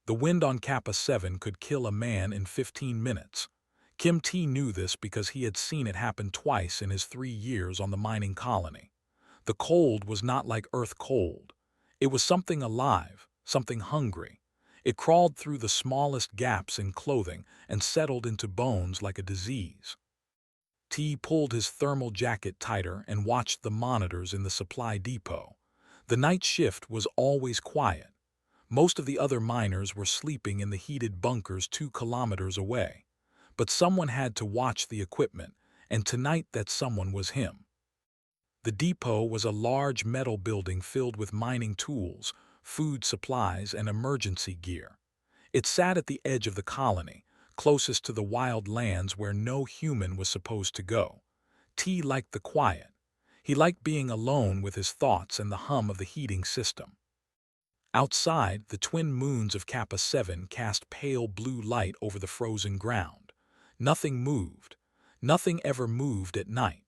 The wind on Kappa 7 could kill a man in 15 minutes. Kim T knew this because he had seen it happen twice in his 3 years on the mining colony. The cold was not like Earth cold. It was something alive, something hungry. It crawled through the smallest gaps in clothing and settled into bones like a disease. T pulled his thermal jacket tighter and watched the monitors in the supply depot. The night shift was always quiet. Most of the other miners were sleeping in the heated bunkers 2 kilometers away. But someone had to watch the equipment, and tonight that someone was him. The depot was a large metal building filled with mining tools, food supplies, and emergency gear. It sat at the edge of the colony, closest to the wild lands where no human was supposed to go. T liked the quiet. He liked being alone with his thoughts and the hum of the heating system. Outside, the twin moons of Kappa 7 cast pale blue light over the frozen ground. Nothing moved. Nothing ever moved at night.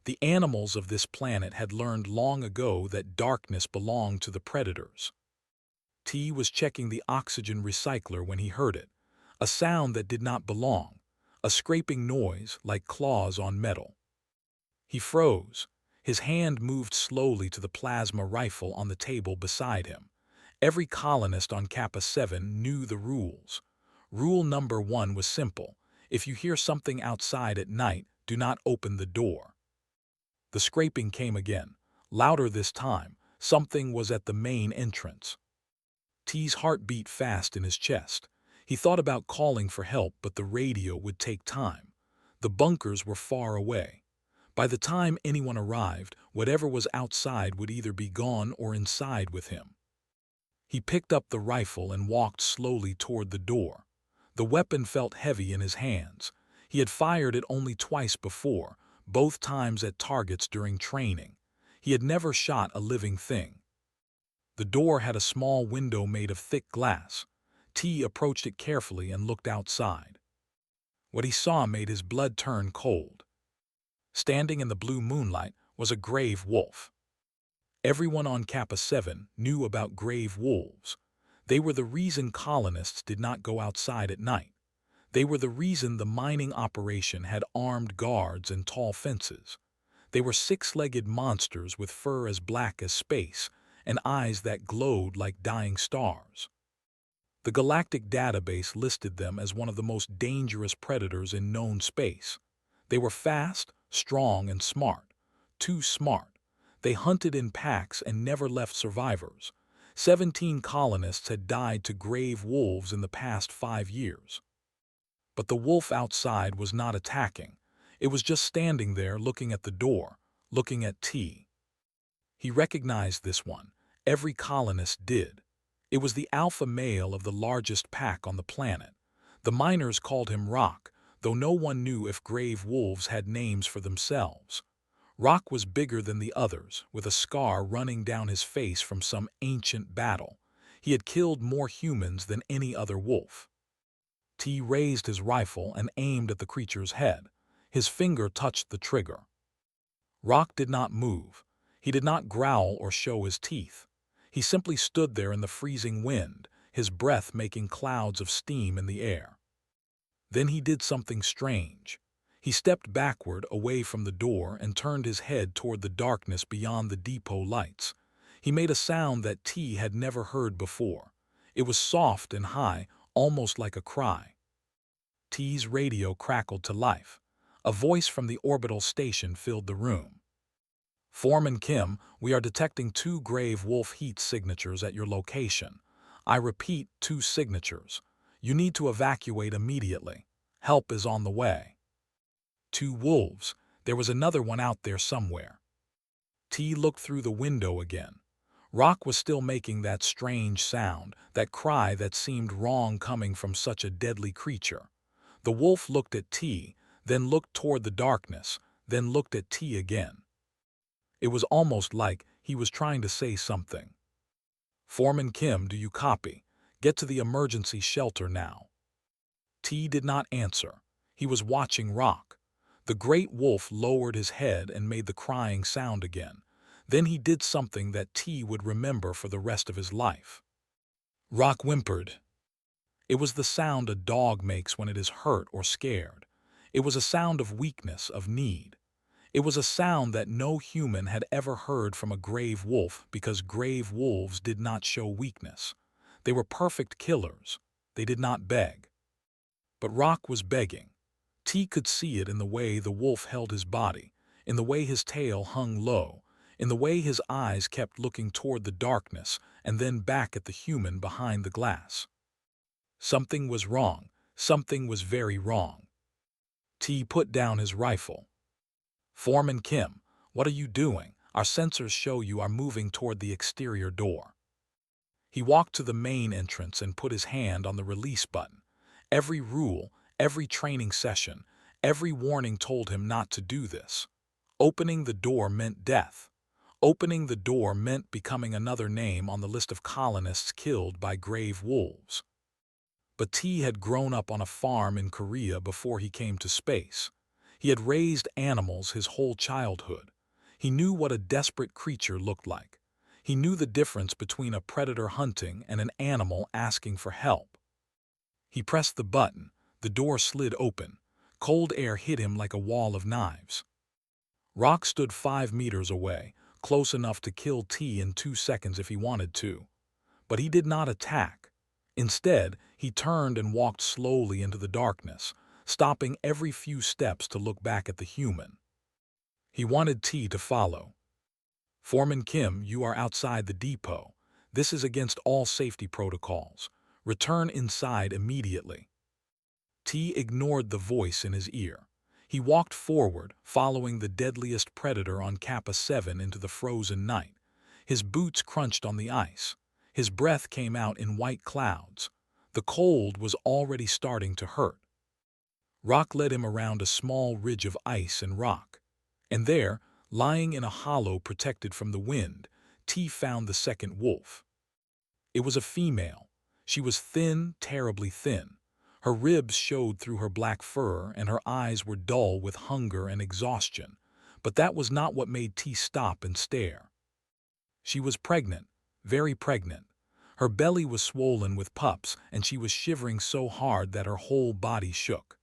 The animals of this planet had learned long ago that darkness belonged to the predators. T was checking the oxygen recycler when he heard it, a sound that did not belong, a scraping noise like claws on metal. He froze. His hand moved slowly to the plasma rifle on the table beside him. Every colonist on Kappa 7 knew the rules. Rule number 1 was simple. If you hear something outside at night, do not open the door. The scraping came again, louder this time. Something was at the main entrance. T's heart beat fast in his chest. He thought about calling for help, but the radio would take time. The bunkers were far away. By the time anyone arrived, whatever was outside would either be gone or inside with him. He picked up the rifle and walked slowly toward the door. The weapon felt heavy in his hands. He had fired it only twice before, both times at targets during training. He had never shot a living thing. The door had a small window made of thick glass. T approached it carefully and looked outside. What he saw made his blood turn cold. Standing in the blue moonlight was a grave wolf. Everyone on Kappa 7 knew about grave wolves. They were the reason colonists did not go outside at night. They were the reason the mining operation had armed guards and tall fences. They were 6-legged monsters with fur as black as space and eyes that glowed like dying stars. The Galactic database listed them as one of the most dangerous predators in known space. They were fast, strong, and smart. Too smart. They hunted in packs and never left survivors. 17 colonists had died to grave wolves in the past 5 years. But the wolf outside was not attacking. It was just standing there looking at the door, looking at T. He recognized this one. Every colonist did. It was the alpha male of the largest pack on the planet. The miners called him Rock, though no one knew if grave wolves had names for themselves. Rock was bigger than the others, with a scar running down his face from some ancient battle. He had killed more humans than any other wolf. T raised his rifle and aimed at the creature's head. His finger touched the trigger. Rock did not move. He did not growl or show his teeth. He simply stood there in the freezing wind, his breath making clouds of steam in the air. Then he did something strange. He stepped backward away from the door and turned his head toward the darkness beyond the depot lights. He made a sound that T had never heard before. It was soft and high, almost like a cry. T's radio crackled to life. A voice from the orbital station filled the room. Foreman Kim, we are detecting 2 grave wolf heat signatures at your location. I repeat, 2 signatures. You need to evacuate immediately. Help is on the way. 2 wolves. There was another one out there somewhere. T looked through the window again. Rock was still making that strange sound, that cry that seemed wrong coming from such a deadly creature. The wolf looked at T, then looked toward the darkness, then looked at T again. It was almost like he was trying to say something. Foreman Kim, do you copy? Get to the emergency shelter now. T did not answer. He was watching Rock. The great wolf lowered his head and made the crying sound again. Then he did something that T would remember for the rest of his life. Rock whimpered. It was the sound a dog makes when it is hurt or scared. It was a sound of weakness, of need. It was a sound that no human had ever heard from a grave wolf because grave wolves did not show weakness. They were perfect killers. They did not beg. But Rock was begging. T could see it in the way the wolf held his body, in the way his tail hung low, in the way his eyes kept looking toward the darkness and then back at the human behind the glass. Something was wrong. Something was very wrong. T put down his rifle. "Foreman Kim, what are you doing? Our sensors show you are moving toward the exterior door." He walked to the main entrance and put his hand on the release button. Every rule, every training session, every warning told him not to do this. Opening the door meant death. Opening the door meant becoming another name on the list of colonists killed by grave wolves. But T had grown up on a farm in Korea before he came to space. He had raised animals his whole childhood. He knew what a desperate creature looked like. He knew the difference between a predator hunting and an animal asking for help. He pressed the button. The door slid open. Cold air hit him like a wall of knives. Rock stood 5 meters away, close enough to kill T in 2 seconds if he wanted to. But he did not attack. Instead, he turned and walked slowly into the darkness, stopping every few steps to look back at the human. He wanted T to follow. "Foreman Kim, you are outside the depot. This is against all safety protocols. Return inside immediately." T ignored the voice in his ear. He walked forward, following the deadliest predator on Kappa 7 into the frozen night. His boots crunched on the ice. His breath came out in white clouds. The cold was already starting to hurt. Rock led him around a small ridge of ice and rock. And there, lying in a hollow protected from the wind, T found the second wolf. It was a female. She was thin, terribly thin. Her ribs showed through her black fur and her eyes were dull with hunger and exhaustion. But that was not what made T stop and stare. She was pregnant, very pregnant. Her belly was swollen with pups, and she was shivering so hard that her whole body shook.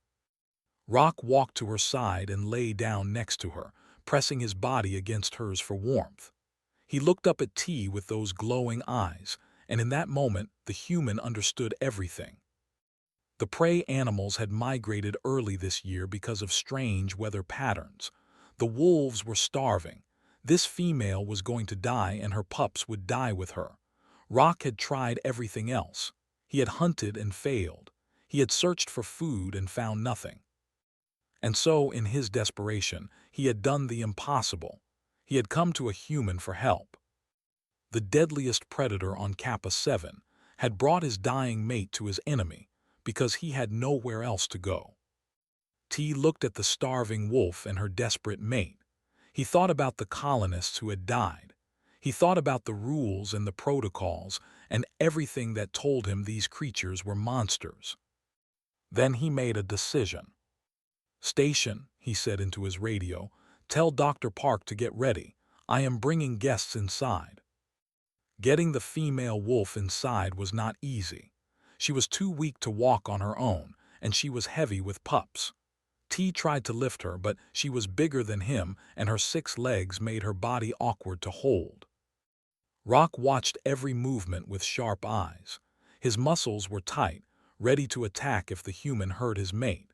Rock walked to her side and lay down next to her, pressing his body against hers for warmth. He looked up at T with those glowing eyes, and in that moment the human understood everything. The prey animals had migrated early this year because of strange weather patterns. The wolves were starving. This female was going to die, and her pups would die with her. Rock had tried everything else. He had hunted and failed. He had searched for food and found nothing. And so, in his desperation, he had done the impossible. He had come to a human for help. The deadliest predator on Kappa 7 had brought his dying mate to his enemy because he had nowhere else to go. T looked at the starving wolf and her desperate mate. He thought about the colonists who had died. He thought about the rules and the protocols and everything that told him these creatures were monsters. Then he made a decision. "Station," he said into his radio, "tell Dr. Park to get ready. I am bringing guests inside." Getting the female wolf inside was not easy. She was too weak to walk on her own, and she was heavy with pups. T tried to lift her, but she was bigger than him, and her 6 legs made her body awkward to hold. Rock watched every movement with sharp eyes. His muscles were tight, ready to attack if the human hurt his mate.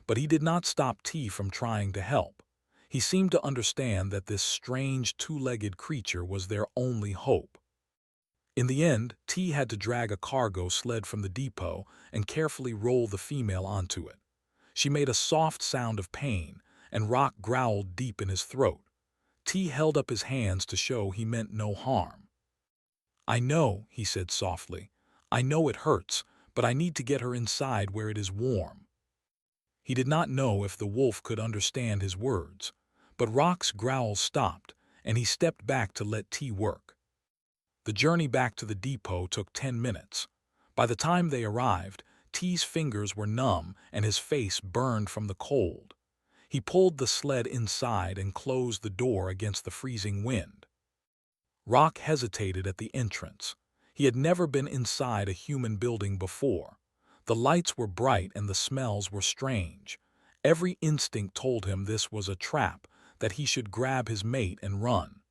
But he did not stop T from trying to help. He seemed to understand that this strange 2-legged creature was their only hope. In the end, T had to drag a cargo sled from the depot and carefully roll the female onto it. She made a soft sound of pain, and Rock growled deep in his throat. T held up his hands to show he meant no harm. "I know," he said softly. "I know it hurts, but I need to get her inside where it is warm." He did not know if the wolf could understand his words, but Rock's growl stopped, and he stepped back to let T work. The journey back to the depot took 10 minutes. By the time they arrived, T's fingers were numb and his face burned from the cold. He pulled the sled inside and closed the door against the freezing wind. Rock hesitated at the entrance. He had never been inside a human building before. The lights were bright and the smells were strange. Every instinct told him this was a trap, that he should grab his mate and run.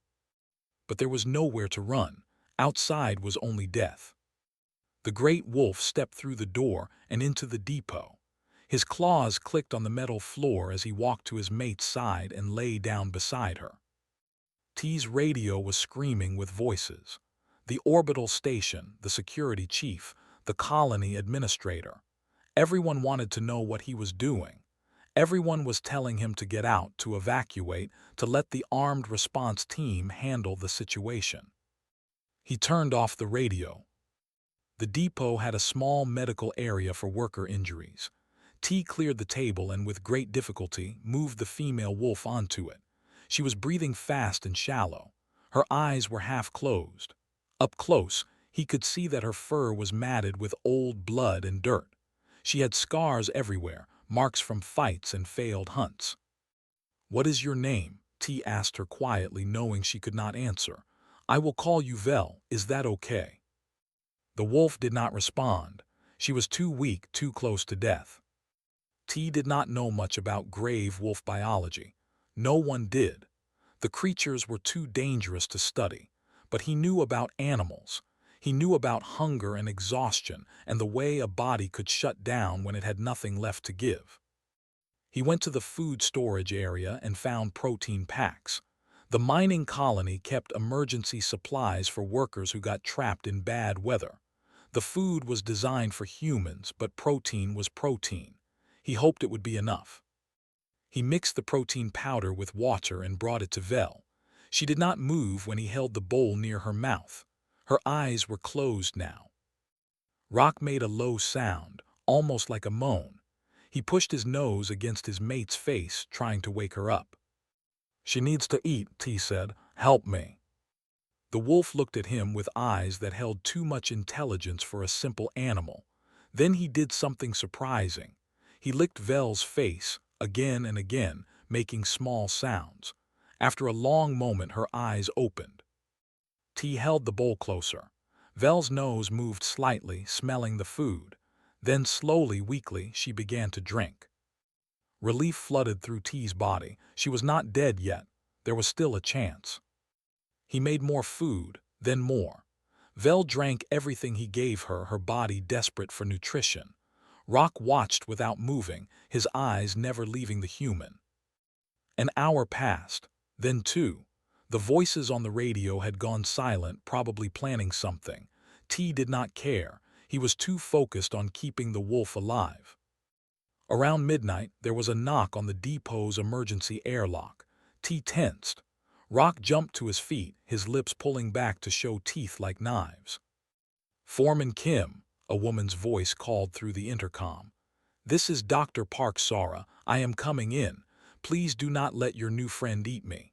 But there was nowhere to run. Outside was only death. The great wolf stepped through the door and into the depot. His claws clicked on the metal floor as he walked to his mate's side and lay down beside her. T's radio was screaming with voices. The orbital station, the security chief, the colony administrator. Everyone wanted to know what he was doing. Everyone was telling him to get out, to evacuate, to let the armed response team handle the situation. He turned off the radio. The depot had a small medical area for worker injuries. T cleared the table and with great difficulty moved the female wolf onto it. She was breathing fast and shallow. Her eyes were half closed. Up close, he could see that her fur was matted with old blood and dirt. She had scars everywhere, marks from fights and failed hunts. "What is your name?" T asked her quietly, knowing she could not answer. "I will call you Vel. Is that okay?" The wolf did not respond. She was too weak, too close to death. T did not know much about grave wolf biology. No one did. The creatures were too dangerous to study. But he knew about animals. He knew about hunger and exhaustion and the way a body could shut down when it had nothing left to give. He went to the food storage area and found protein packs. The mining colony kept emergency supplies for workers who got trapped in bad weather. The food was designed for humans, but protein was protein. He hoped it would be enough. He mixed the protein powder with water and brought it to Vel. She did not move when he held the bowl near her mouth. Her eyes were closed now. Rock made a low sound, almost like a moan. He pushed his nose against his mate's face, trying to wake her up. "She needs to eat," T said. "Help me." The wolf looked at him with eyes that held too much intelligence for a simple animal. Then he did something surprising. He licked Vel's face, again and again, making small sounds. After a long moment, her eyes opened. T held the bowl closer. Vel's nose moved slightly, smelling the food. Then slowly, weakly, she began to drink. Relief flooded through T's body. She was not dead yet. There was still a chance. He made more food, then more. Vel drank everything he gave her, her body desperate for nutrition. Rock watched without moving, his eyes never leaving the human. An hour passed, then two. The voices on the radio had gone silent, probably planning something. T did not care. He was too focused on keeping the wolf alive. Around midnight, there was a knock on the depot's emergency airlock. T tensed. Rock jumped to his feet, his lips pulling back to show teeth like knives. "Foreman Kim," a woman's voice called through the intercom. "This is Dr. Park Sara. I am coming in. Please do not let your new friend eat me."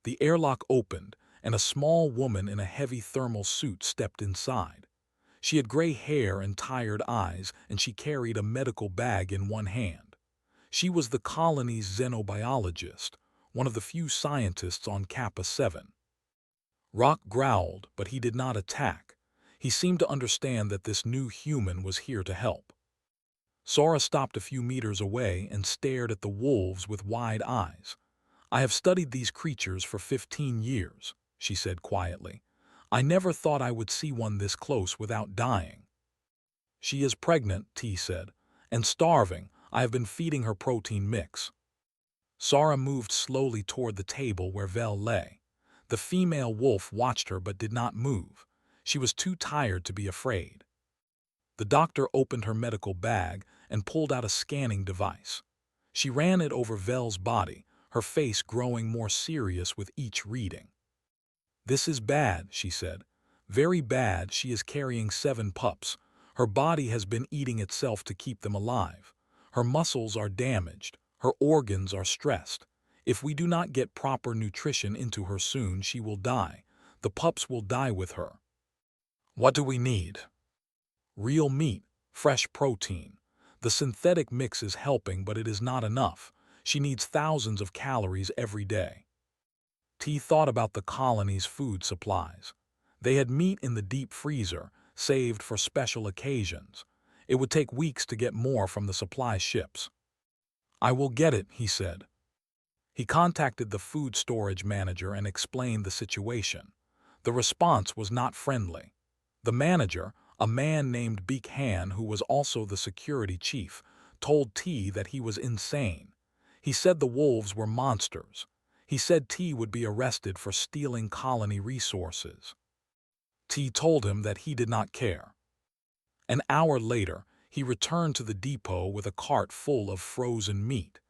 The airlock opened, and a small woman in a heavy thermal suit stepped inside. She had gray hair and tired eyes, and she carried a medical bag in one hand. She was the colony's xenobiologist, one of the few scientists on Kappa 7. Rock growled, but he did not attack. He seemed to understand that this new human was here to help. Sora stopped a few meters away and stared at the wolves with wide eyes. "I have studied these creatures for 15 years, she said quietly. "I never thought I would see one this close without dying." "She is pregnant," T said, "and starving. I have been feeding her protein mix." Sara moved slowly toward the table where Vel lay. The female wolf watched her but did not move. She was too tired to be afraid. The doctor opened her medical bag and pulled out a scanning device. She ran it over Vel's body, her face growing more serious with each reading. "This is bad," she said. "Very bad. She is carrying 7 pups. Her body has been eating itself to keep them alive. Her muscles are damaged. Her organs are stressed. If we do not get proper nutrition into her soon, she will die. The pups will die with her." "What do we need?" "Real meat, fresh protein. The synthetic mix is helping, but it is not enough. She needs thousands of calories every day." T thought about the colony's food supplies. They had meat in the deep freezer, saved for special occasions. It would take weeks to get more from the supply ships. "I will get it," he said. He contacted the food storage manager and explained the situation. The response was not friendly. The manager, a man named ButHFY, who was also the security chief, told T that he was insane. He said the wolves were monsters. He said T would be arrested for stealing colony resources. T told him that he did not care. An hour later, he returned to the depot with a cart full of frozen meat.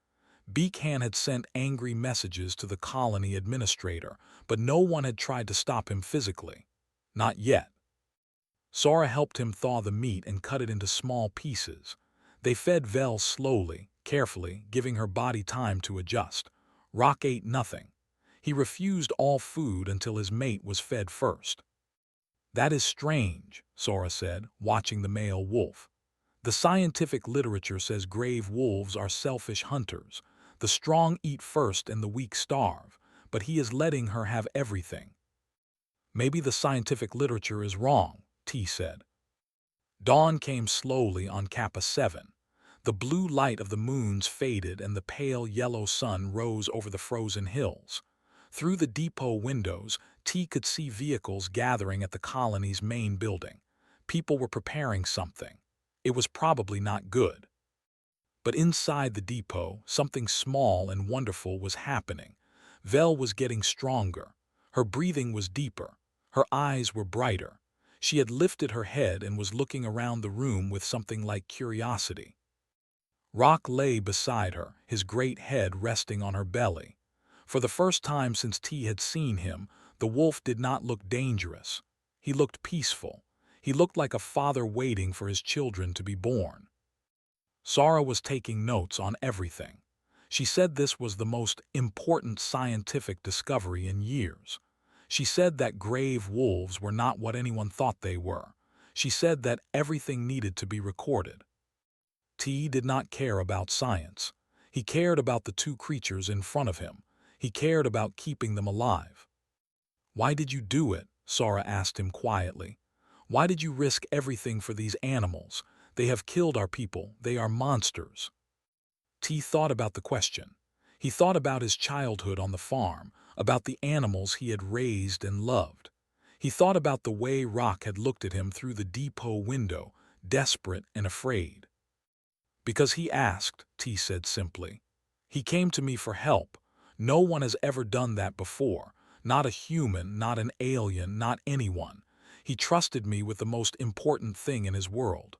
ButHFY had sent angry messages to the colony administrator, but no one had tried to stop him physically. Not yet. Sora helped him thaw the meat and cut it into small pieces. They fed Vel slowly, carefully, giving her body time to adjust. Rock ate nothing. He refused all food until his mate was fed first. "That is strange," Sora said, watching the male wolf. "The scientific literature says grave wolves are selfish hunters. The strong eat first and the weak starve, but he is letting her have everything." "Maybe the scientific literature is wrong," T said. Dawn came slowly on Kappa 7. The blue light of the moons faded and the pale yellow sun rose over the frozen hills. Through the depot windows, T could see vehicles gathering at the colony's main building. People were preparing something. It was probably not good. But inside the depot, something small and wonderful was happening. Vel was getting stronger. Her breathing was deeper. Her eyes were brighter. She had lifted her head and was looking around the room with something like curiosity. Rock lay beside her, his great head resting on her belly. For the first time since T had seen him, the wolf did not look dangerous. He looked peaceful. He looked like a father waiting for his children to be born. Sora was taking notes on everything. She said this was the most important scientific discovery in years. She said that grave wolves were not what anyone thought they were. She said that everything needed to be recorded. T did not care about science. He cared about the two creatures in front of him. He cared about keeping them alive. "Why did you do it?" Sora asked him quietly. "Why did you risk everything for these animals? They have killed our people. They are monsters." T thought about the question. He thought about his childhood on the farm, about the animals he had raised and loved. He thought about the way Rock had looked at him through the depot window, desperate and afraid. "Because he asked," T said simply. "He came to me for help. No one has ever done that before. Not a human, not an alien, not anyone. He trusted me with the most important thing in his world."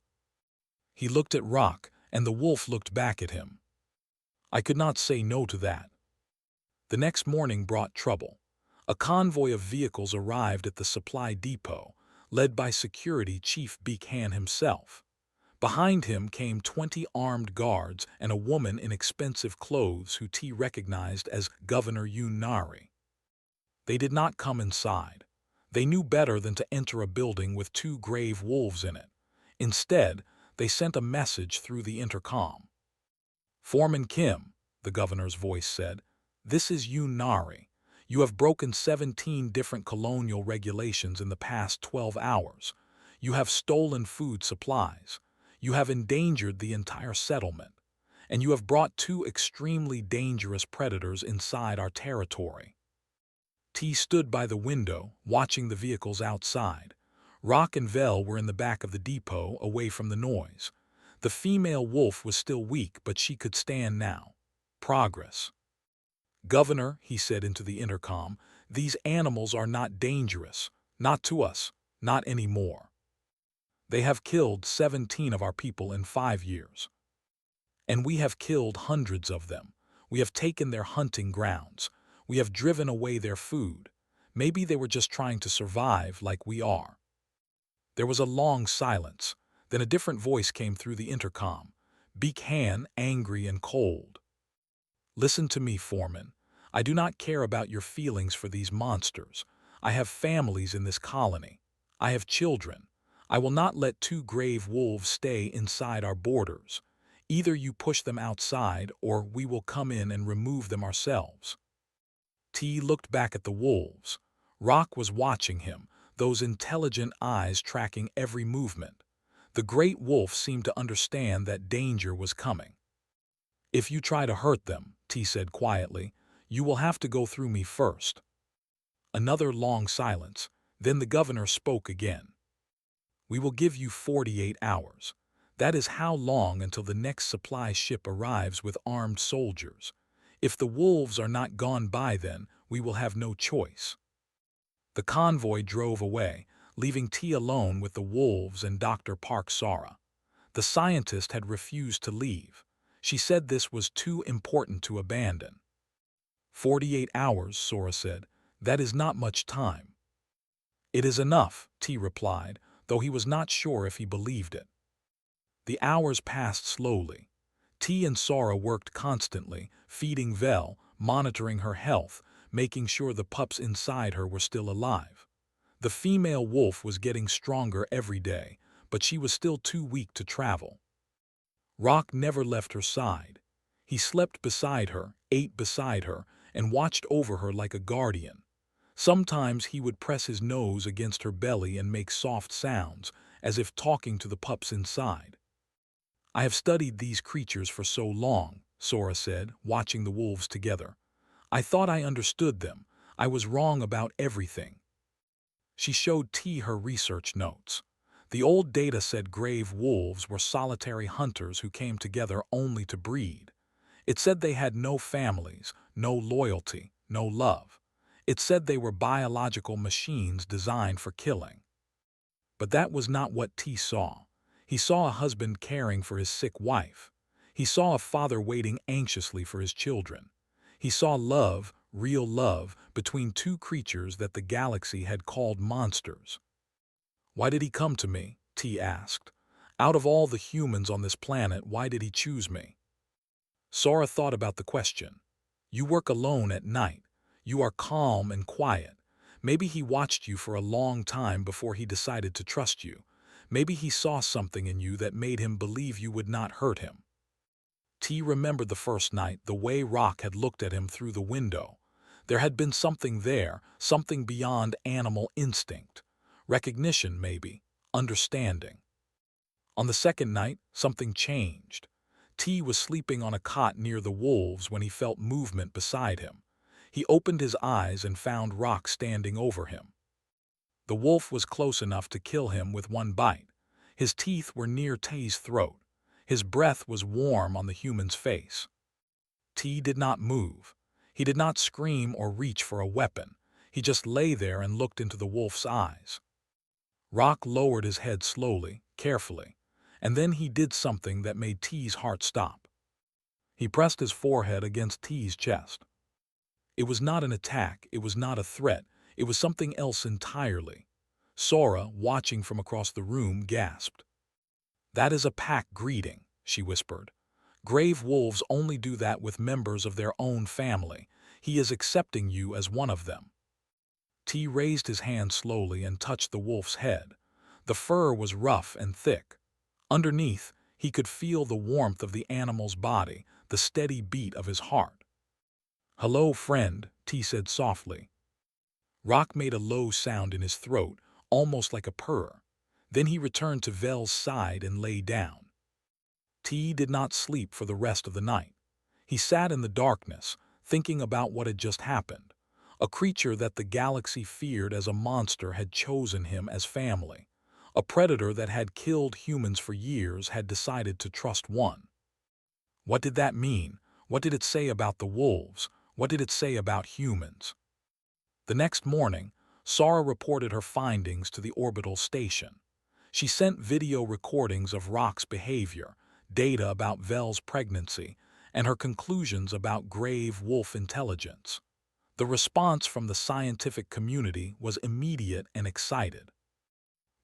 He looked at Rock, and the wolf looked back at him. "I could not say no to that." The next morning brought trouble. A convoy of vehicles arrived at the supply depot, led by Security Chief ButHFY himself. Behind him came 20 armed guards and a woman in expensive clothes who T recognized as Governor Yunari. They did not come inside. They knew better than to enter a building with two grave wolves in it. Instead, they sent a message through the intercom. "Foreman Kim," the governor's voice said, "this is Yunari. You have broken 17 different colonial regulations in the past 12 hours. You have stolen food supplies. You have endangered the entire settlement. And you have brought two extremely dangerous predators inside our territory." T stood by the window, watching the vehicles outside. Rock and Vel were in the back of the depot, away from the noise. The female wolf was still weak, but she could stand now. Progress. "Governor," he said into the intercom, "these animals are not dangerous. Not to us. Not anymore. They have killed 17 of our people in 5 years. And we have killed hundreds of them. We have taken their hunting grounds. We have driven away their food. Maybe they were just trying to survive like we are." There was a long silence. Then a different voice came through the intercom. ButHFY, angry and cold. "Listen to me, Foreman. I do not care about your feelings for these monsters. I have families in this colony. I have children. I will not let two grave wolves stay inside our borders. Either you push them outside, or we will come in and remove them ourselves." T looked back at the wolves. Rock was watching him, those intelligent eyes tracking every movement. The great wolf seemed to understand that danger was coming. "If you try to hurt them," T said quietly, "you will have to go through me first." Another long silence. Then the governor spoke again. "We will give you 48 hours. That is how long until the next supply ship arrives with armed soldiers. If the wolves are not gone by then, we will have no choice." The convoy drove away, leaving T alone with the wolves and Dr. Park Sara. The scientist had refused to leave. She said this was too important to abandon. 48 hours, Sora said. That is not much time. "It is enough," T replied, though he was not sure if he believed it. The hours passed slowly. T and Sora worked constantly, feeding Vel, monitoring her health, making sure the pups inside her were still alive. The female wolf was getting stronger every day, but she was still too weak to travel. Rock never left her side. He slept beside her, ate beside her, and watched over her like a guardian. Sometimes he would press his nose against her belly and make soft sounds, as if talking to the pups inside. "I have studied these creatures for so long," Sora said, watching the wolves together. "I thought I understood them. I was wrong about everything." She showed T her research notes. The old data said grave wolves were solitary hunters who came together only to breed. It said they had no families, no loyalty, no love. It said they were biological machines designed for killing. But that was not what T saw. He saw a husband caring for his sick wife. He saw a father waiting anxiously for his children. He saw love, real love, between two creatures that the galaxy had called monsters. "Why did he come to me?" T asked. "Out of all the humans on this planet, why did he choose me?" Sora thought about the question. "You work alone at night. You are calm and quiet. Maybe he watched you for a long time before he decided to trust you. Maybe he saw something in you that made him believe you would not hurt him." T remembered the first night, the way Rock had looked at him through the window. There had been something there, something beyond animal instinct. Recognition, maybe. Understanding. On the second night, something changed. T was sleeping on a cot near the wolves when he felt movement beside him. He opened his eyes and found Rock standing over him. The wolf was close enough to kill him with one bite. His teeth were near T's throat. His breath was warm on the human's face. T did not move. He did not scream or reach for a weapon. He just lay there and looked into the wolf's eyes. Rock lowered his head slowly, carefully, and then he did something that made T's heart stop. He pressed his forehead against T's chest. It was not an attack, it was not a threat, it was something else entirely. Sora, watching from across the room, gasped. "That is a pack greeting," she whispered. "Grave wolves only do that with members of their own family. He is accepting you as one of them." T raised his hand slowly and touched the wolf's head. The fur was rough and thick. Underneath, he could feel the warmth of the animal's body, the steady beat of his heart. "Hello, friend," T said softly. Rock made a low sound in his throat, almost like a purr. Then he returned to Vel's side and lay down. T did not sleep for the rest of the night. He sat in the darkness, thinking about what had just happened. A creature that the galaxy feared as a monster had chosen him as family. A predator that had killed humans for years had decided to trust one. What did that mean? What did it say about the wolves? What did it say about humans? The next morning, Sara reported her findings to the orbital station. She sent video recordings of Rock's behavior, data about Vel's pregnancy, and her conclusions about grave wolf intelligence. The response from the scientific community was immediate and excited.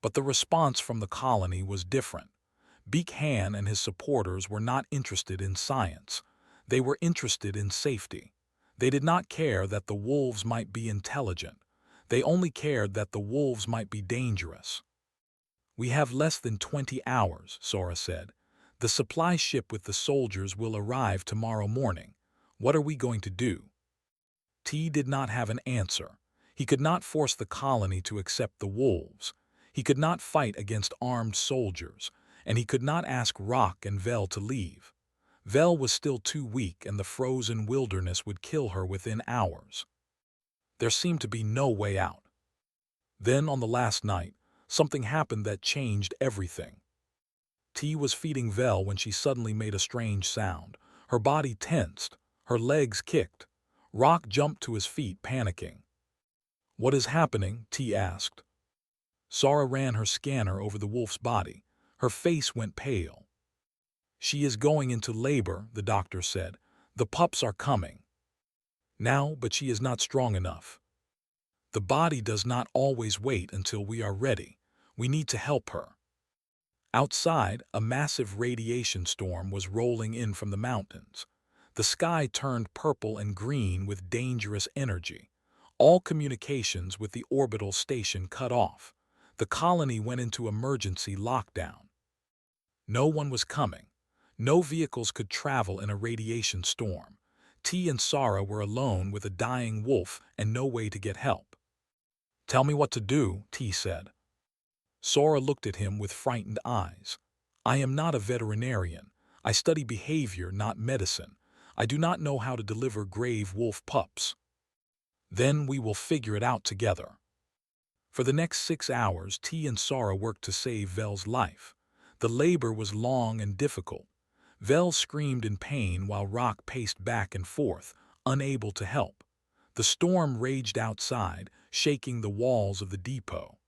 But the response from the colony was different. ButHFY and his supporters were not interested in science. They were interested in safety. They did not care that the wolves might be intelligent. They only cared that the wolves might be dangerous. "We have less than 20 hours, Sora said. "The supply ship with the soldiers will arrive tomorrow morning. What are we going to do?" T did not have an answer. He could not force the colony to accept the wolves. He could not fight against armed soldiers, and he could not ask Rock and Vel to leave. Vel was still too weak, and the frozen wilderness would kill her within hours. There seemed to be no way out. Then, on the last night, something happened that changed everything. T was feeding Vel when she suddenly made a strange sound. Her body tensed, her legs kicked. Rock jumped to his feet, panicking. "What is happening?" T asked. Sara ran her scanner over the wolf's body. Her face went pale. "She is going into labor," the doctor said. "The pups are coming now, but she is not strong enough. The body does not always wait until we are ready. We need to help her." Outside, a massive radiation storm was rolling in from the mountains. The sky turned purple and green with dangerous energy. All communications with the orbital station cut off. The colony went into emergency lockdown. No one was coming. No vehicles could travel in a radiation storm. T and Sara were alone with a dying wolf and no way to get help. "Tell me what to do," T said. Sara looked at him with frightened eyes. "I am not a veterinarian. I study behavior, not medicine. I do not know how to deliver grave wolf pups." "Then we will figure it out together." For the next 6 hours, T and Sara worked to save Vel's life. The labor was long and difficult. Vel screamed in pain while Rock paced back and forth, unable to help. The storm raged outside, shaking the walls of the depot.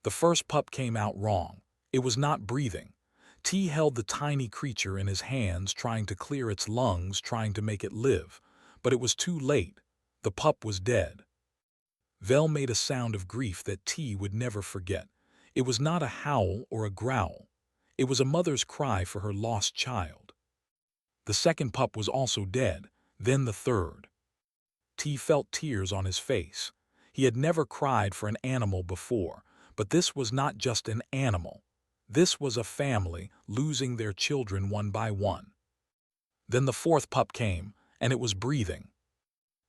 The first pup came out wrong. It was not breathing. T held the tiny creature in his hands, trying to clear its lungs, trying to make it live. But it was too late. The pup was dead. Vel made a sound of grief that T would never forget. It was not a howl or a growl. It was a mother's cry for her lost child. The second pup was also dead, then the third. T felt tears on his face. He had never cried for an animal before, but this was not just an animal. This was a family losing their children one by one. Then the fourth pup came, and it was breathing.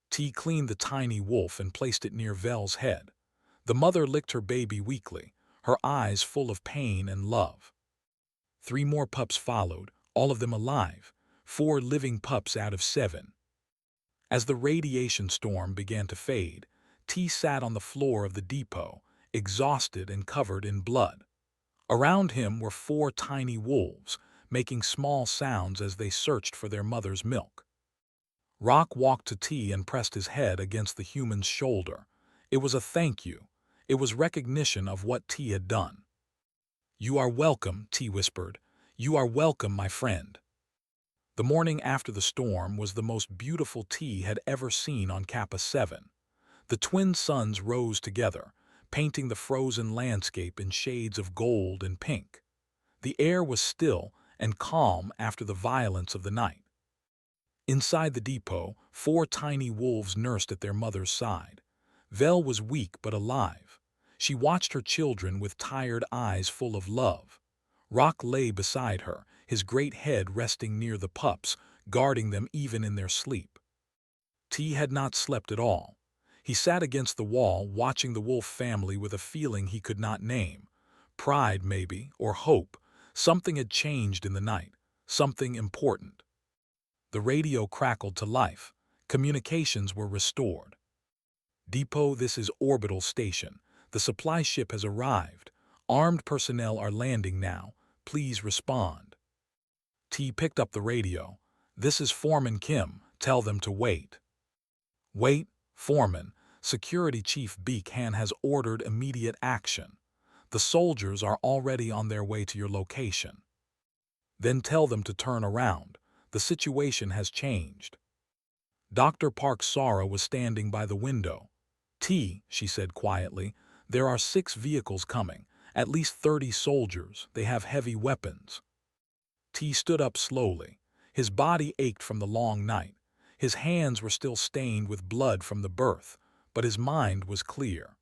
T cleaned the tiny wolf and placed it near Vel's head. The mother licked her baby weakly, her eyes full of pain and love. 3 more pups followed, all of them alive, 4 living pups out of 7. As the radiation storm began to fade, T sat on the floor of the depot, exhausted and covered in blood. Around him were 4 tiny wolves, making small sounds as they searched for their mother's milk. Rock walked to T and pressed his head against the human's shoulder. It was a thank you. It was recognition of what T had done. "You are welcome," T whispered. "You are welcome, my friend." The morning after the storm was the most beautiful T had ever seen on Kappa 7. The twin suns rose together, painting the frozen landscape in shades of gold and pink. The air was still and calm after the violence of the night. Inside the depot, 4 tiny wolves nursed at their mother's side. Vel was weak but alive. She watched her children with tired eyes full of love. Rock lay beside her, his great head resting near the pups, guarding them even in their sleep. T had not slept at all. He sat against the wall, watching the wolf family with a feeling he could not name. Pride, maybe, or hope. Something had changed in the night. Something important. The radio crackled to life. Communications were restored. "Depot, this is orbital station. The supply ship has arrived. Armed personnel are landing now. Please respond." T picked up the radio. "This is Foreman Kim. Tell them to wait." "Wait, Foreman. Security Chief Beekhan has ordered immediate action. The soldiers are already on their way to your location." "Then tell them to turn around. The situation has changed." Dr. Park Sara was standing by the window. "T," she said quietly, "there are 6 vehicles coming. At least 30 soldiers. They have heavy weapons." T stood up slowly. His body ached from the long night. His hands were still stained with blood from the birth, but his mind was clear.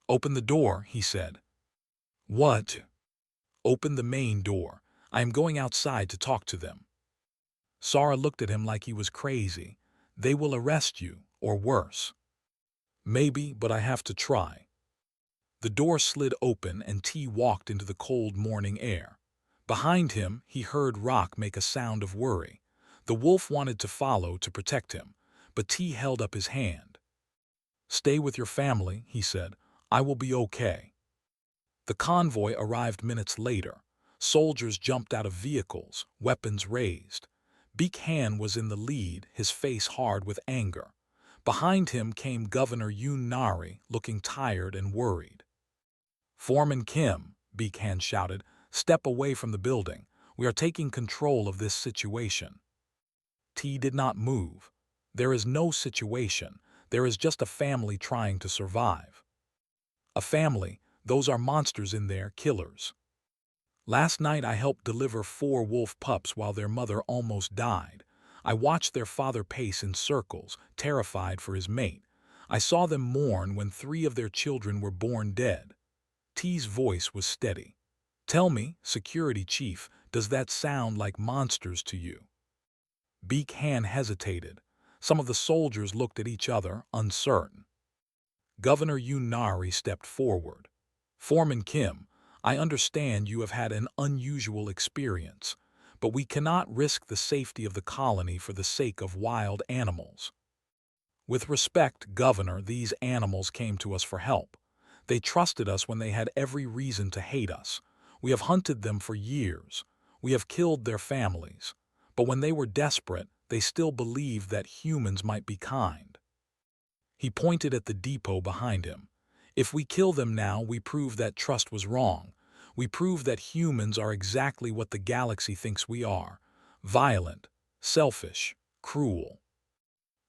"Open the door," he said. "What?" "Open the main door. I am going outside to talk to them." Sara looked at him like he was crazy. "They will arrest you, or worse." "Maybe, but I have to try." The door slid open and T walked into the cold morning air. Behind him, he heard Rock make a sound of worry. The wolf wanted to follow to protect him, but T held up his hand. "Stay with your family," he said. "I will be okay." The convoy arrived minutes later. Soldiers jumped out of vehicles, weapons raised. Beak-Han was in the lead, his face hard with anger. Behind him came Governor Yoon Nari, looking tired and worried. "Foreman Kim," Beak-Han shouted, "step away from the building. We are taking control of this situation." T did not move. There is no situation. There is just a family trying to survive. A family, those are monsters in there, killers. Last night I helped deliver 4 wolf pups while their mother almost died. I watched their father pace in circles, terrified for his mate. I saw them mourn when 3 of their children were born dead. T's voice was steady. "Tell me, security chief, does that sound like monsters to you?" Beak-Han hesitated. Some of the soldiers looked at each other, uncertain. Governor Yoon Nari stepped forward. "Foreman Kim, I understand you have had an unusual experience, but we cannot risk the safety of the colony for the sake of wild animals." "With respect, Governor, these animals came to us for help. They trusted us when they had every reason to hate us. We have hunted them for years. We have killed their families. But when they were desperate, they still believed that humans might be kind." He pointed at the depot behind him. "If we kill them now, we prove that trust was wrong. We prove that humans are exactly what the galaxy thinks we are: violent, selfish, cruel."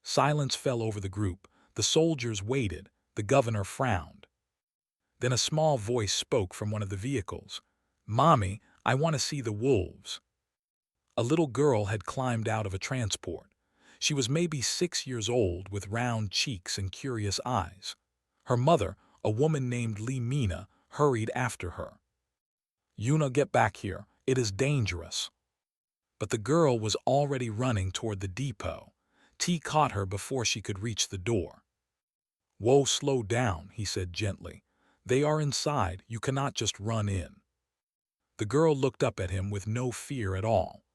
Silence fell over the group. The soldiers waited. The governor frowned. Then a small voice spoke from one of the vehicles. "Mommy, I want to see the wolves." A little girl had climbed out of a transport. She was maybe 6 years old, with round cheeks and curious eyes. Her mother, a woman named Lee Mina, hurried after her. "Yuna, get back here. It is dangerous." But the girl was already running toward the depot. T caught her before she could reach the door. "Whoa, slow down," he said gently. "They are inside. You cannot just run in." The girl looked up at him with no fear at all.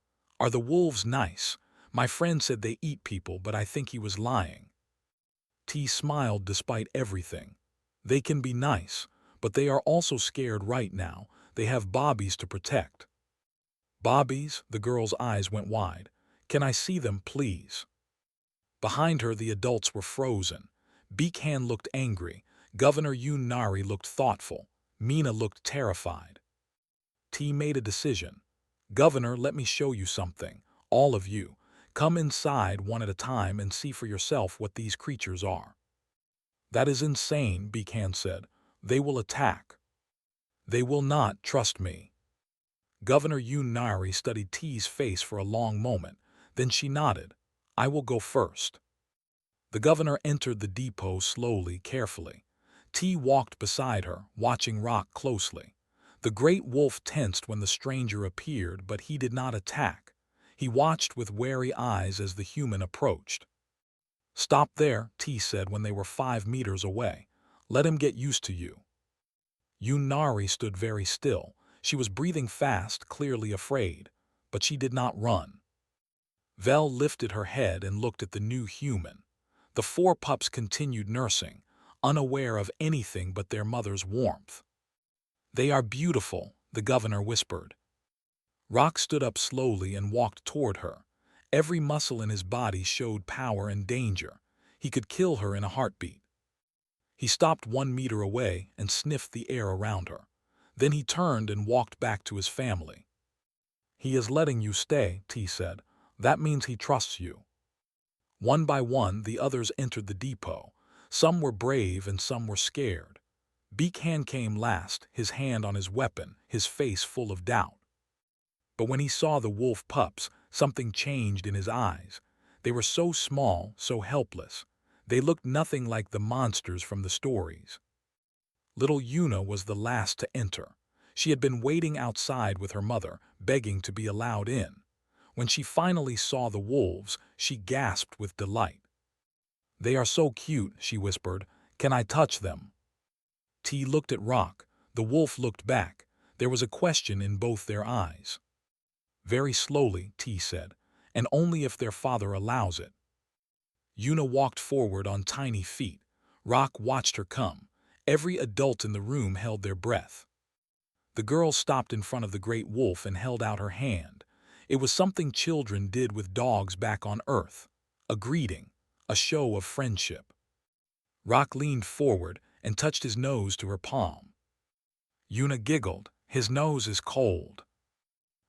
"Are the wolves nice? My friend said they eat people, but I think he was lying." T smiled despite everything. "They can be nice, but they are also scared right now. They have Bobbies to protect." "Bobbies?" The girl's eyes went wide. "Can I see them, please?" Behind her, the adults were frozen. Beak-Han looked angry. Governor Yoon Nari looked thoughtful. Mina looked terrified. T made a decision. "Governor, let me show you something. All of you. Come inside one at a time and see for yourself what these creatures are." "That is insane," Beak-Han said. "They will attack." "They will not, trust me." Governor Yoon Nari studied T's face for a long moment. Then she nodded. "I will go first." The governor entered the depot slowly, carefully. T walked beside her, watching Rock closely. The great wolf tensed when the stranger appeared, but he did not attack. He watched with wary eyes as the human approached. "Stop there," T said when they were 5 meters away. "Let him get used to you." Yoon Nari stood very still. She was breathing fast, clearly afraid, but she did not run. Vel lifted her head and looked at the new human. The 4 pups continued nursing, unaware of anything but their mother's warmth. "They are beautiful," the governor whispered. Rock stood up slowly and walked toward her. Every muscle in his body showed power and danger. He could kill her in a heartbeat. He stopped 1 meter away and sniffed the air around her. Then he turned and walked back to his family. "He is letting you stay," T said. "That means he trusts you." One by one, the others entered the depot. Some were brave and some were scared. Beak-Han came last, his hand on his weapon, his face full of doubt. But when he saw the wolf pups, something changed in his eyes. They were so small, so helpless. They looked nothing like the monsters from the stories. Little Yuna was the last to enter. She had been waiting outside with her mother, begging to be allowed in. When she finally saw the wolves, she gasped with delight. "They are so cute," she whispered. "Can I touch them?" T looked at Rock. The wolf looked back. There was a question in both their eyes. Very slowly, T said, and only if their father allows it. Yuna walked forward on tiny feet. Rock watched her come. Every adult in the room held their breath. The girl stopped in front of the great wolf and held out her hand. It was something children did with dogs back on Earth. A greeting, a show of friendship. Rock leaned forward and touched his nose to her palm. Yuna giggled. His nose is cold.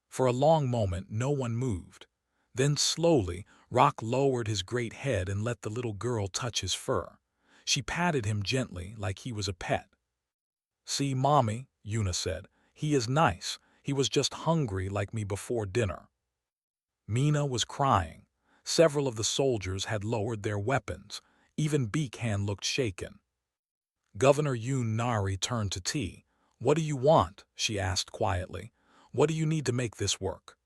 For a long moment, no one moved. Then slowly, Rock lowered his great head and let the little girl touch his fur. She patted him gently like he was a pet. "See, Mommy," Yuna said, "he is nice. He was just hungry like me before dinner." Mina was crying. Several of the soldiers had lowered their weapons. Even Beakhan looked shaken. Governor Yoon Nari turned to T. "What do you want?" she asked quietly. "What do you need to make this work?"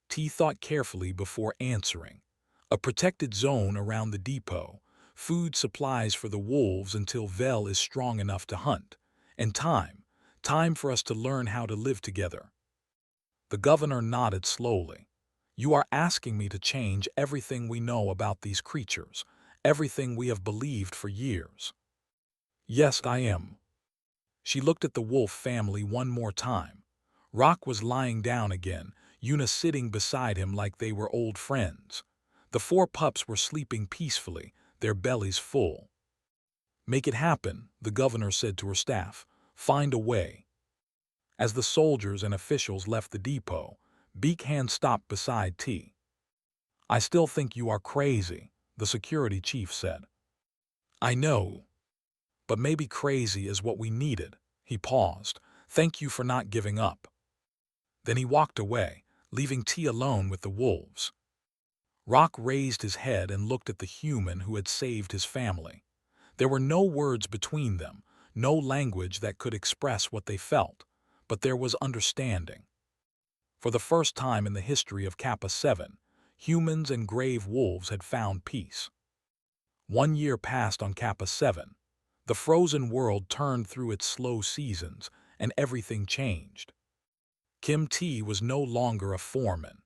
T thought carefully before answering. "A protected zone around the depot, food supplies for the wolves until Vel is strong enough to hunt, and time for us to learn how to live together." The governor nodded slowly. "You are asking me to change everything we know about these creatures, everything we have believed for years." "Yes, I am." She looked at the wolf family one more time. Rock was lying down again, Yuna sitting beside him like they were old friends. The 4 pups were sleeping peacefully, their bellies full. "Make it happen," the governor said to her staff. "Find a way." As the soldiers and officials left the depot, Beakhan stopped beside T. "I still think you are crazy," the security chief said. "I know. But maybe crazy is what we needed." He paused. "Thank you for not giving up." Then he walked away, leaving T alone with the wolves. Rock raised his head and looked at the human who had saved his family. There were no words between them, no language that could express what they felt, but there was understanding. For the first time in the history of Kappa 7, humans and grave wolves had found peace. 1 year passed on Kappa 7. The frozen world turned through its slow seasons, and everything changed. Kim T was no longer a foreman.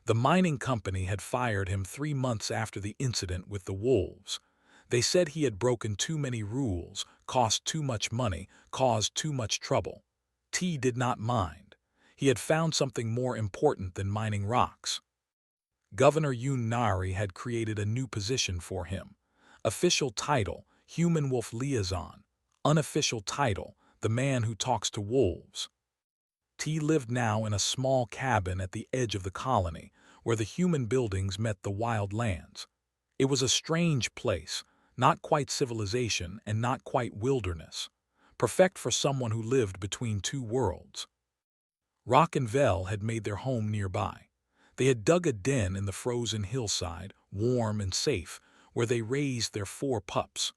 The mining company had fired him 3 months after the incident with the wolves. They said he had broken too many rules, cost too much money, caused too much trouble. T did not mind. He had found something more important than mining rocks. Governor Yoon Nari had created a new position for him. Official title, Human Wolf Liaison. Unofficial title, the man who talks to wolves. T lived now in a small cabin at the edge of the colony, where the human buildings met the wild lands. It was a strange place, not quite civilization and not quite wilderness, perfect for someone who lived between 2 worlds. Rock and Vel had made their home nearby. They had dug a den in the frozen hillside, warm and safe, where they raised their 4 pups.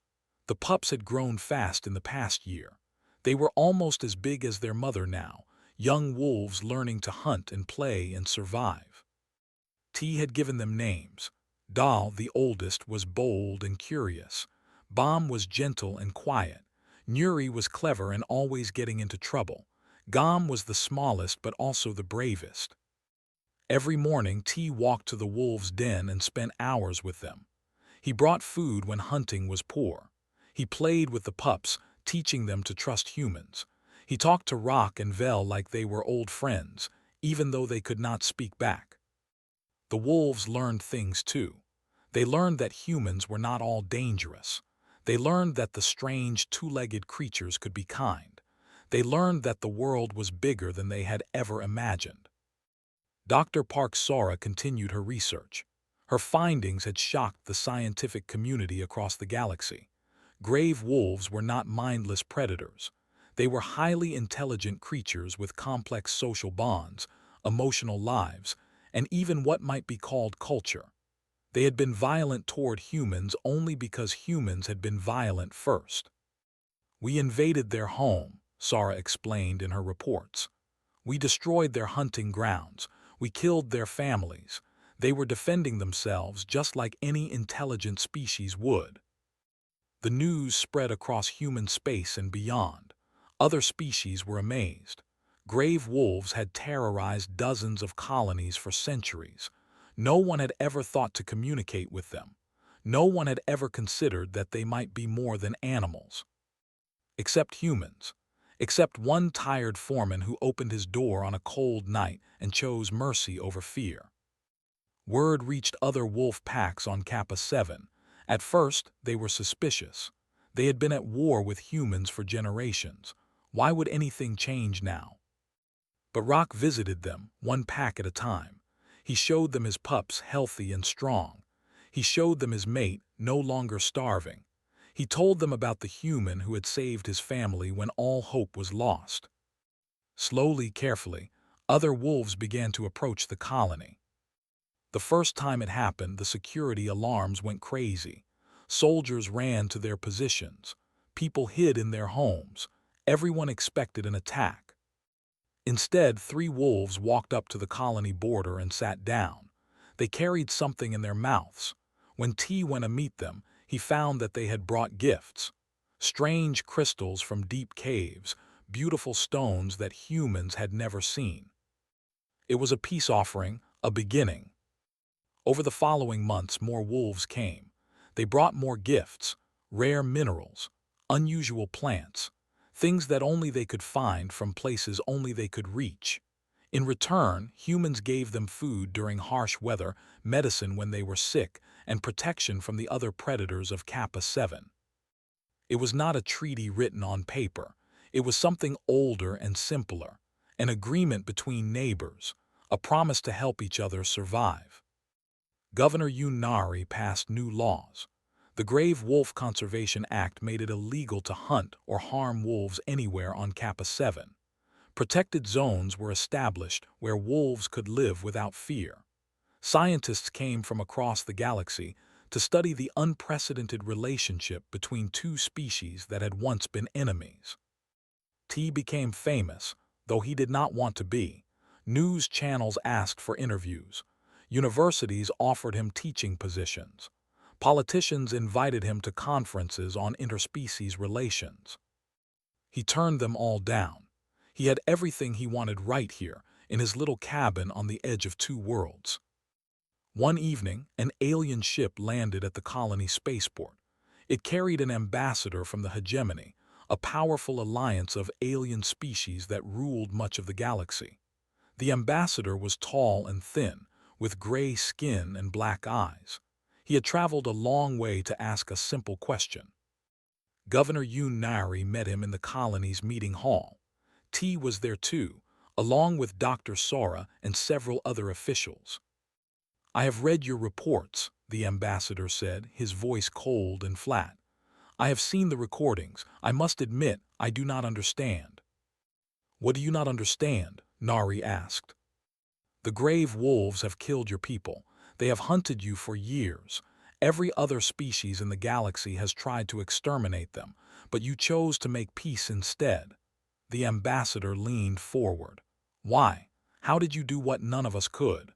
The pups had grown fast in the past year. They were almost as big as their mother now, young wolves learning to hunt and play and survive. T had given them names. Dal, the oldest, was bold and curious. Bam was gentle and quiet. Nuri was clever and always getting into trouble. Gam was the smallest but also the bravest. Every morning T walked to the wolves' den and spent hours with them. He brought food when hunting was poor. He played with the pups, teaching them to trust humans. He talked to Rock and Vel like they were old friends, even though they could not speak back. The wolves learned things too. They learned that humans were not all dangerous. They learned that the strange 2-legged creatures could be kind. They learned that the world was bigger than they had ever imagined. Dr. Park Sora continued her research. Her findings had shocked the scientific community across the galaxy. Grave wolves were not mindless predators. They were highly intelligent creatures with complex social bonds, emotional lives, and even what might be called culture. They had been violent toward humans only because humans had been violent first. "We invaded their home," Sora explained in her reports. "We destroyed their hunting grounds. We killed their families. They were defending themselves just like any intelligent species would." The news spread across human space and beyond. Other species were amazed. Grave wolves had terrorized dozens of colonies for centuries. No one had ever thought to communicate with them. No one had ever considered that they might be more than animals. Except humans. Except one tired foreman who opened his door on a cold night and chose mercy over fear. Word reached other wolf packs on Kappa 7. At first, they were suspicious. They had been at war with humans for generations. Why would anything change now? But Rock visited them, one pack at a time. He showed them his pups, healthy and strong. He showed them his mate, no longer starving. He told them about the human who had saved his family when all hope was lost. Slowly, carefully, other wolves began to approach the colony. The first time it happened, the security alarms went crazy. Soldiers ran to their positions. People hid in their homes. Everyone expected an attack. Instead, 3 wolves walked up to the colony border and sat down. They carried something in their mouths. When T went to meet them, he found that they had brought gifts. Strange crystals from deep caves, beautiful stones that humans had never seen. It was a peace offering, a beginning. Over the following months, more wolves came. They brought more gifts, rare minerals, unusual plants, things that only they could find from places only they could reach. In return, humans gave them food during harsh weather, medicine when they were sick, and protection from the other predators of Kappa 7. It was not a treaty written on paper. It was something older and simpler, an agreement between neighbors, a promise to help each other survive. Governor Yunari passed new laws. The Grave Wolf Conservation Act made it illegal to hunt or harm wolves anywhere on Kappa 7. Protected zones were established where wolves could live without fear. Scientists came from across the galaxy to study the unprecedented relationship between 2 species that had once been enemies. T became famous, though he did not want to be. News channels asked for interviews. Universities offered him teaching positions. Politicians invited him to conferences on interspecies relations. He turned them all down. He had everything he wanted right here, in his little cabin on the edge of 2 worlds. One evening, an alien ship landed at the colony spaceport. It carried an ambassador from the hegemony, a powerful alliance of alien species that ruled much of the galaxy. The ambassador was tall and thin, with gray skin and black eyes. He had traveled a long way to ask a simple question. Governor Yunari met him in the colony's meeting hall. T was there too, along with Dr. Sora and several other officials. "I have read your reports," the ambassador said, his voice cold and flat. "I have seen the recordings. I must admit, I do not understand." "What do you not understand?" Nari asked. "The grave wolves have killed your people. They have hunted you for years. Every other species in the galaxy has tried to exterminate them, but you chose to make peace instead." The ambassador leaned forward. "Why? How did you do what none of us could?"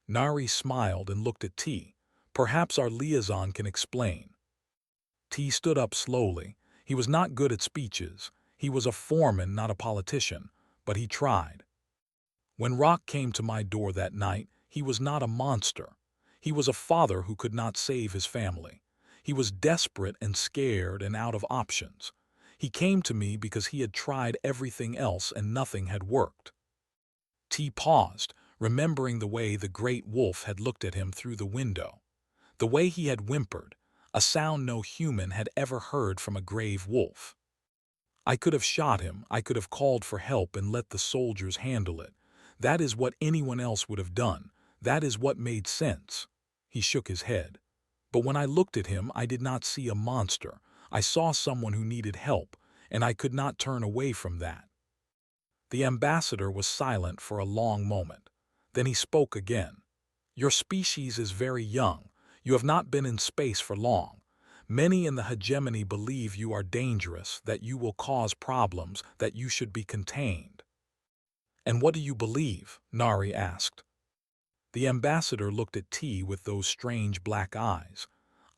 Nari smiled and looked at T. "Perhaps our liaison can explain." T stood up slowly. He was not good at speeches. He was a foreman, not a politician, but he tried. "When Rock came to my door that night, he was not a monster. He was a father who could not save his family. He was desperate and scared and out of options. He came to me because he had tried everything else and nothing had worked." T paused, remembering the way the great wolf had looked at him through the window. The way he had whimpered, a sound no human had ever heard from a grave wolf. "I could have shot him, I could have called for help and let the soldiers handle it. That is what anyone else would have done. That is what made sense." He shook his head. "But when I looked at him, I did not see a monster. I saw someone who needed help, and I could not turn away from that." The ambassador was silent for a long moment. Then he spoke again. "Your species is very young. You have not been in space for long. Many in the hegemony believe you are dangerous, that you will cause problems, that you should be contained." "And what do you believe?" Nari asked. The ambassador looked at T with those strange black eyes.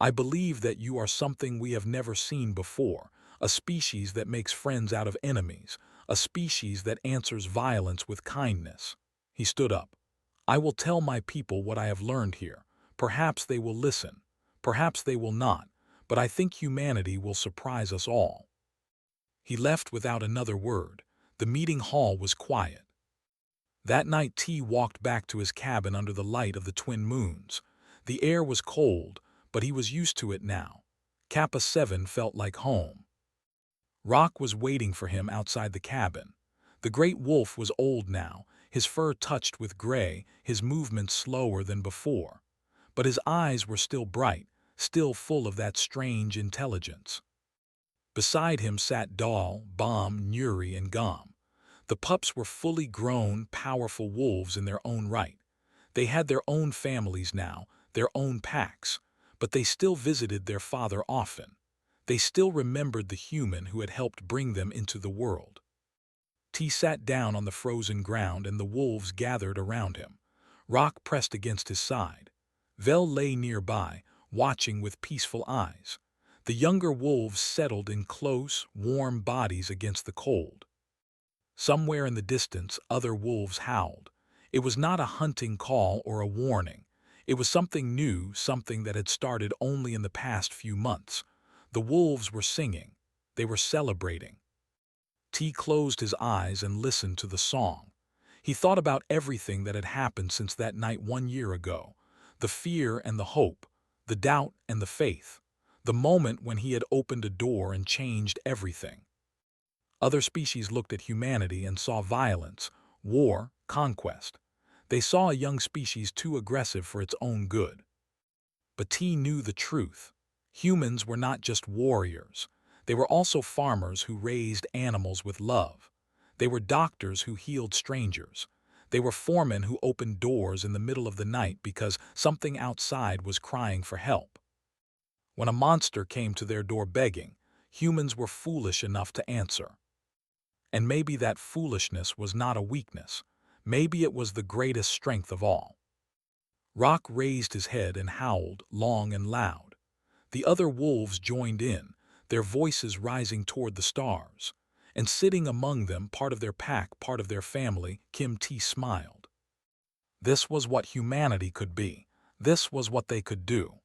I believe that you are something we have never seen before, a species that makes friends out of enemies, a species that answers violence with kindness." He stood up. "I will tell my people what I have learned here. Perhaps they will listen. Perhaps they will not, but I think humanity will surprise us all." He left without another word. The meeting hall was quiet. That night T walked back to his cabin under the light of the twin moons. The air was cold, but he was used to it now. Kappa 7 felt like home. Rock was waiting for him outside the cabin. The great wolf was old now, his fur touched with gray, his movements slower than before. But his eyes were still bright, still full of that strange intelligence. Beside him sat Dahl, Bomb, Nuri, and Gom. The pups were fully grown, powerful wolves in their own right. They had their own families now, their own packs, but they still visited their father often. They still remembered the human who had helped bring them into the world. T sat down on the frozen ground and the wolves gathered around him. Rock pressed against his side. Vel lay nearby, watching with peaceful eyes. The younger wolves settled in close, warm bodies against the cold. Somewhere in the distance, other wolves howled. It was not a hunting call or a warning. It was something new, something that had started only in the past few months. The wolves were singing. They were celebrating. T closed his eyes and listened to the song. He thought about everything that had happened since that night 1 year ago. The fear and the hope, the doubt and the faith. The moment when he had opened a door and changed everything. Other species looked at humanity and saw violence, war, conquest. They saw a young species too aggressive for its own good. But T knew the truth. Humans were not just warriors. They were also farmers who raised animals with love. They were doctors who healed strangers. They were foremen who opened doors in the middle of the night because something outside was crying for help. When a monster came to their door begging, humans were foolish enough to answer. And maybe that foolishness was not a weakness. Maybe it was the greatest strength of all. Rock raised his head and howled, long and loud. The other wolves joined in, their voices rising toward the stars. And sitting among them, part of their pack, part of their family, Kim T smiled. This was what humanity could be. This was what they could do.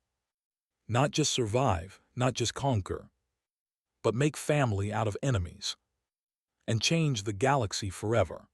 Not just survive, not just conquer, but make family out of enemies. And change the galaxy forever.